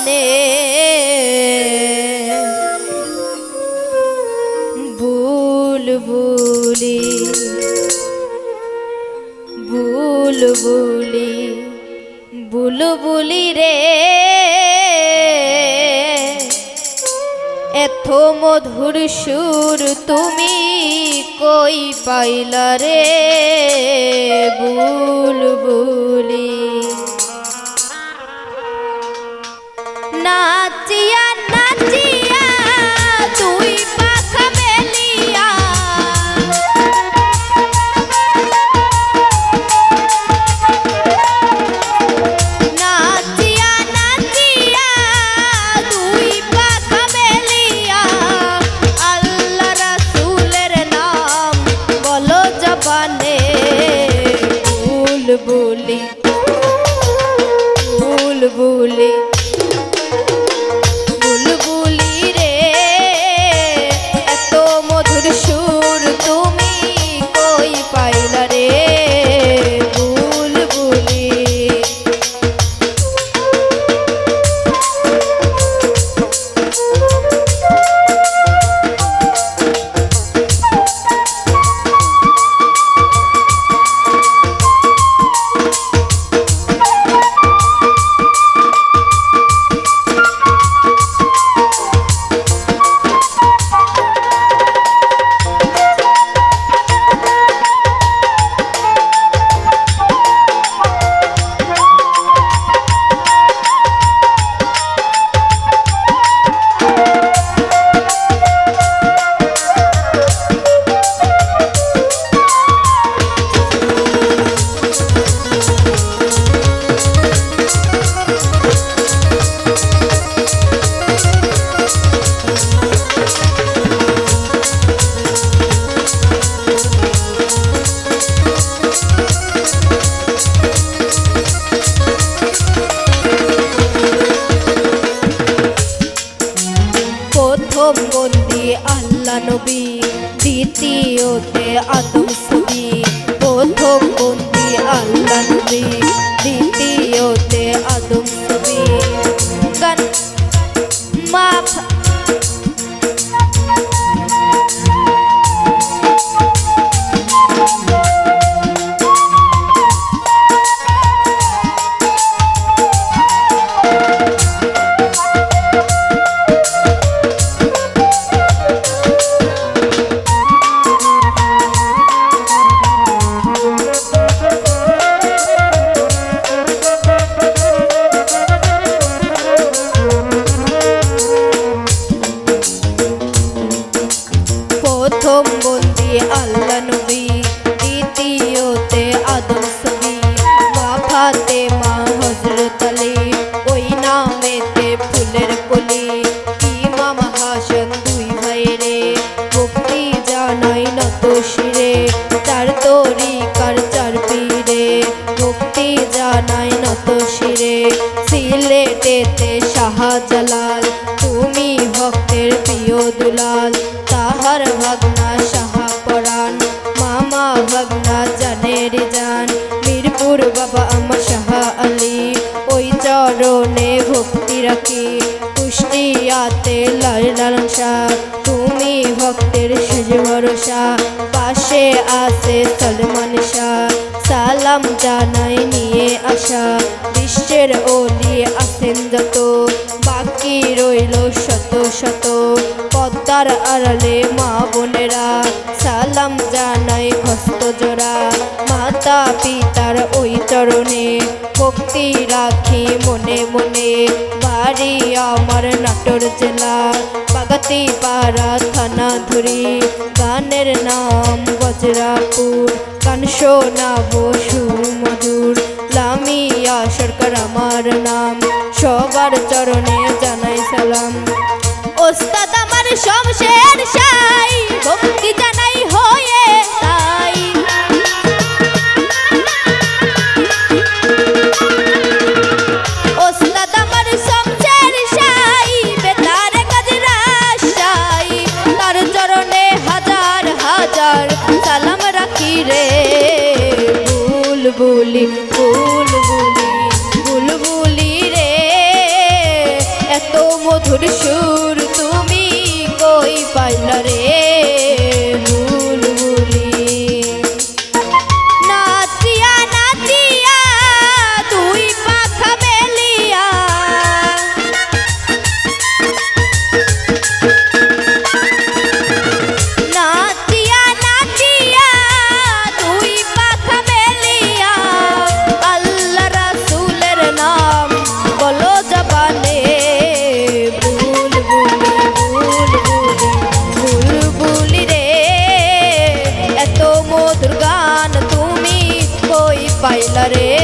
জবানে বুলবুলি বুলবুলি বুলবুলি রে এত মধুর সুর তুমি কই পাইলা রে বুলবুলি নাচিয়া নাচিয়া তুই পাখা মেলিয়া নাচিয়া নাচিয়া তুই পাখা মেলিয়া আল্লাহ রাসূলের নাম বলো জবানে বুলবুলি বুলবুলি বুলবুলি রে এত মধুর সুর তুমি কই পাইলা রে বুলবুলি প্রথম বন্দি আল্লাহ নবী দ্বিতীয়তে আদম ছবি প্রথম বন্দি আল্লাহ নবী দ্বিতীয়তে আদম ছবি গান মা প্রথম বন্দি আল্লাহ নবী দ্বিতীয়তে আদম ছবি মা ফাতেমা হযরত আলী ওই নামেতে ফুলের কলি ইমাম হাসান দুই ভাইরে ভক্তি জানাই নত শিরে চার তরিকার চার পীরে ভক্তি জানাই নত শিরে সিলেটেতে শাহজালাল তুমি ভক্তের প্রিয় দুলাল তাহার ভাগনা শাহপরাণ মামা ভাগনা জানের জান মিরপুর বাবা আমার শাহ আলী ওই চরণে ভক্তি রাখি কুষ্টিয়াতে লাল লালন শাহ তুমি ভক্তের সেজ ভরসা পাশে আছে সলমান শাহ সালাম জানাই নিয়ে আসা বিশ্বের ওলি আছেন যত বাকি রইল শত শত পদ্মার আড়ালে মা বোনেরা সালাম জানাই হস্ত জোড়া মাতা পিতার ওই চরণে ভক্তি রাখি মনে মনে বাড়ি আমার নাটোর জেলা বাগাতি পাড়া থানা ধুরি গানের নাম বজরাপুর গান শোনাবো সুমধুর লামিয়া সরকার আমার নাম সবার চরণে জানাই সালাম ওস্তাদ আমার শমশের শাই ভক্তি জানাই হয়ে তাই ওস্তাদ আমার শমশের শাই বেতার গজরা শাই তার চরণে হাজার হাজার সালাম রাখি রে বুলবুলি বুলবুলি বুলবুলি রে মধুর সুর তুমি কই পাইলা রে বুলবুলি নাচিয়া নাচিয়া তুই পাখা মেলিয়া নাচিয়া নাচিয়া তুই পাখা মেলিয়া আল্লাহ রাসূলের নাম বলো জবানে বুলবুলি রে এত মধুর গান তুমি কই পাইলা রে